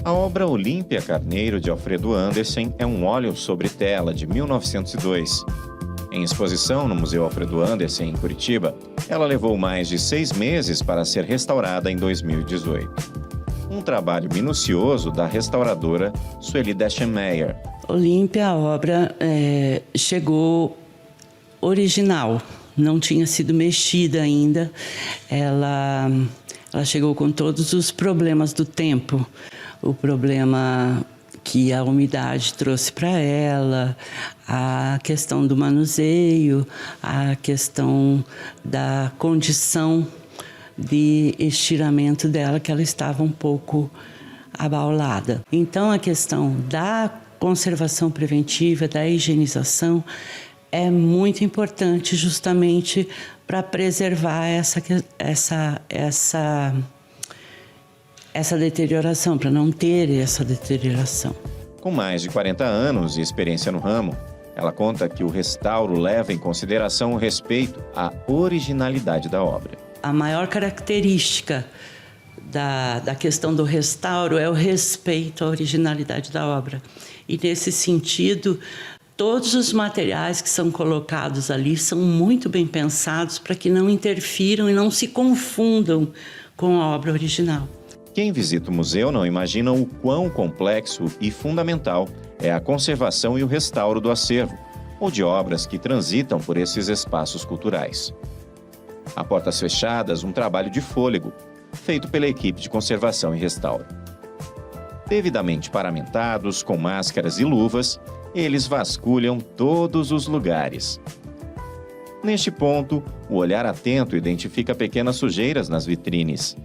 A obra Olímpia Carneiro, de Alfredo Andersen, é um óleo sobre tela de 1902. Em exposição no Museu Alfredo Andersen, em Curitiba, ela levou mais de 6 meses para ser restaurada em 2018. Um trabalho minucioso da restauradora Sueli Deschenmeyer. Olímpia, a obra chegou original, não tinha sido mexida ainda. Ela chegou com todos os problemas do tempo. O problema que a umidade trouxe para ela, a questão do manuseio, a questão da condição de estiramento dela, que ela estava um pouco abaulada. Então, a questão da conservação preventiva, da higienização, é muito importante justamente para preservar essa deterioração, para não ter essa deterioração. Com mais de 40 anos de experiência no ramo, ela conta que o restauro leva em consideração o respeito à originalidade da obra. A maior característica da questão do restauro é o respeito à originalidade da obra. E, nesse sentido, todos os materiais que são colocados ali são muito bem pensados para que não interfiram e não se confundam com a obra original. Quem visita o museu não imagina o quão complexo e fundamental é a conservação e o restauro do acervo, ou de obras que transitam por esses espaços culturais. A portas fechadas, um trabalho de fôlego, feito pela equipe de conservação e restauro. Devidamente paramentados, com máscaras e luvas, eles vasculham todos os lugares. Neste ponto, o olhar atento identifica pequenas sujeiras nas vitrines.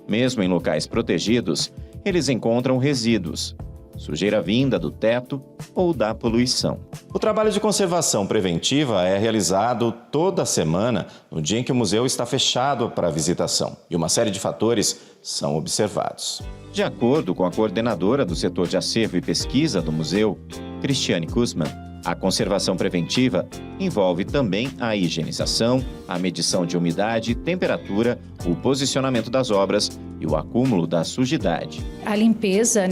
Mesmo em locais protegidos, eles encontram resíduos, sujeira vinda do teto ou da poluição. O trabalho de conservação preventiva é realizado toda semana, no dia em que o museu está fechado para visitação, e uma série de fatores são observados. De acordo com a coordenadora do setor de acervo e pesquisa do museu, Cristiane Kussmann, a conservação preventiva envolve também a higienização, a medição de umidade, temperatura, o posicionamento das obras e o acúmulo da sujidade. A limpeza,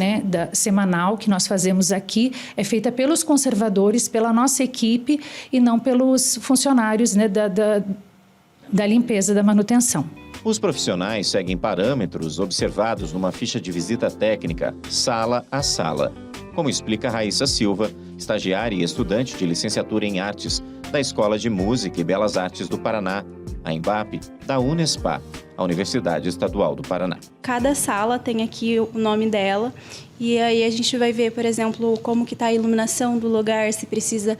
semanal que nós fazemos aqui é feita pelos conservadores, pela nossa equipe e não pelos funcionários da limpeza, da manutenção. Os profissionais seguem parâmetros observados numa ficha de visita técnica, sala a sala, como explica Raíssa Silva, estagiária e estudante de licenciatura em artes da Escola de Música e Belas Artes do Paraná, a EMBAP, da Unespa, a Universidade Estadual do Paraná. Cada sala tem aqui o nome dela e aí a gente vai ver, por exemplo, como que está a iluminação do lugar, se precisa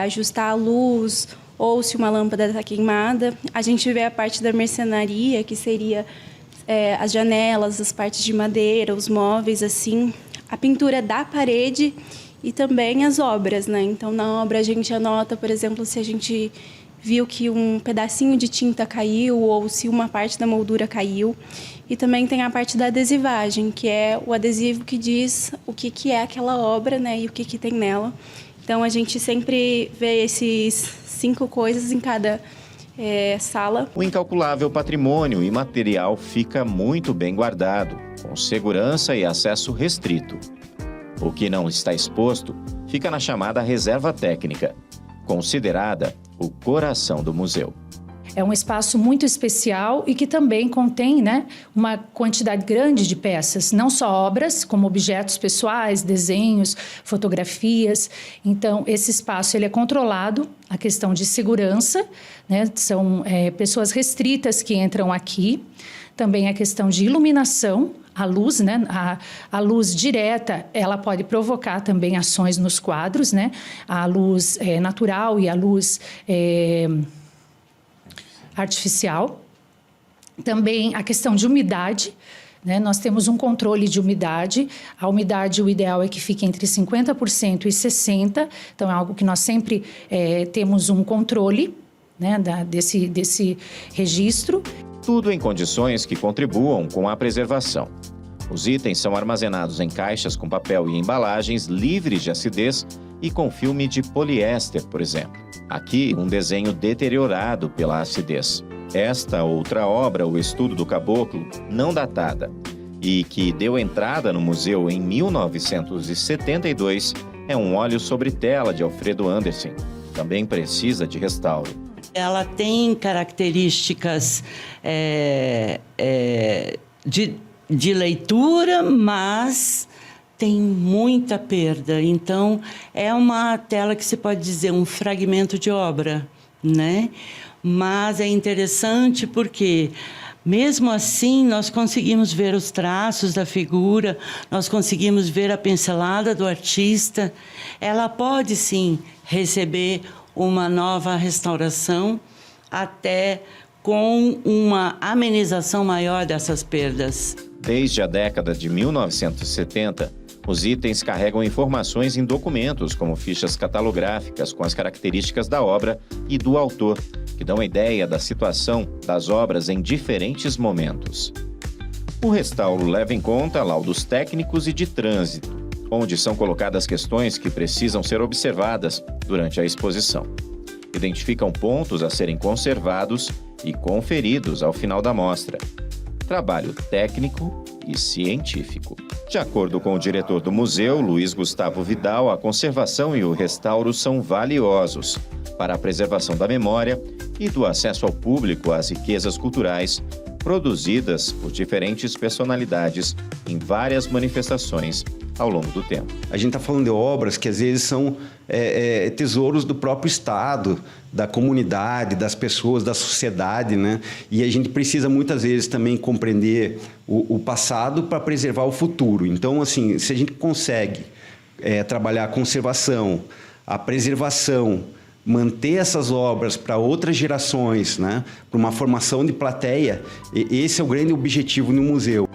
ajustar a luz ou se uma lâmpada está queimada. A gente vê a parte da marcenaria, que seria as janelas, as partes de madeira, os móveis, assim, a pintura da parede e também as obras, Então, na obra a gente anota, por exemplo, se a gente viu que um pedacinho de tinta caiu ou se uma parte da moldura caiu. E também tem a parte da adesivagem, que é o adesivo que diz o que é aquela obra, e o que tem nela. Então, a gente sempre vê esses 5 coisas em cada sala. O incalculável patrimônio imaterial fica muito bem guardado, com segurança e acesso restrito. O que não está exposto fica na chamada reserva técnica, considerada o coração do museu. É um espaço muito especial e que também contém uma quantidade grande de peças, não só obras, como objetos pessoais, desenhos, fotografias. Então, esse espaço ele é controlado, a questão de segurança, são pessoas restritas que entram aqui. Também a questão de iluminação, a luz, a luz direta, ela pode provocar também ações nos quadros, A luz natural e a luz artificial. Também a questão de umidade, Nós temos um controle de umidade. A umidade, o ideal é que fique entre 50% e 60%. Então, é algo que nós sempre temos um controle, desse registro. Tudo em condições que contribuam com a preservação. Os itens são armazenados em caixas com papel e embalagens livres de acidez e com filme de poliéster, por exemplo. Aqui, um desenho deteriorado pela acidez. Esta outra obra, O Estudo do Caboclo, não datada, e que deu entrada no museu em 1972, é um óleo sobre tela de Alfredo Andersen. Também precisa de restauro. Ela tem características de leitura, mas tem muita perda. Então, é uma tela que se pode dizer um fragmento de obra, né? Mas é interessante porque, mesmo assim, nós conseguimos ver os traços da figura, nós conseguimos ver a pincelada do artista. Ela pode, sim, receber uma nova restauração, até com uma amenização maior dessas perdas. Desde a década de 1970, os itens carregam informações em documentos, como fichas catalográficas com as características da obra e do autor, que dão a ideia da situação das obras em diferentes momentos. O restauro leva em conta laudos técnicos e de trânsito, onde são colocadas questões que precisam ser observadas durante a exposição. Identificam pontos a serem conservados e conferidos ao final da mostra. Trabalho técnico e científico. De acordo com o diretor do museu, Luiz Gustavo Vidal, a conservação e o restauro são valiosos para a preservação da memória e do acesso ao público às riquezas culturais produzidas por diferentes personalidades em várias manifestações ao longo do tempo. A gente está falando de obras que às vezes são tesouros do próprio Estado, da comunidade, das pessoas, da sociedade, né? E a gente precisa muitas vezes também compreender o passado para preservar o futuro. Então, assim, se a gente consegue trabalhar a conservação, a preservação, manter essas obras para outras gerações, né? Para uma formação de plateia, esse é o grande objetivo no museu.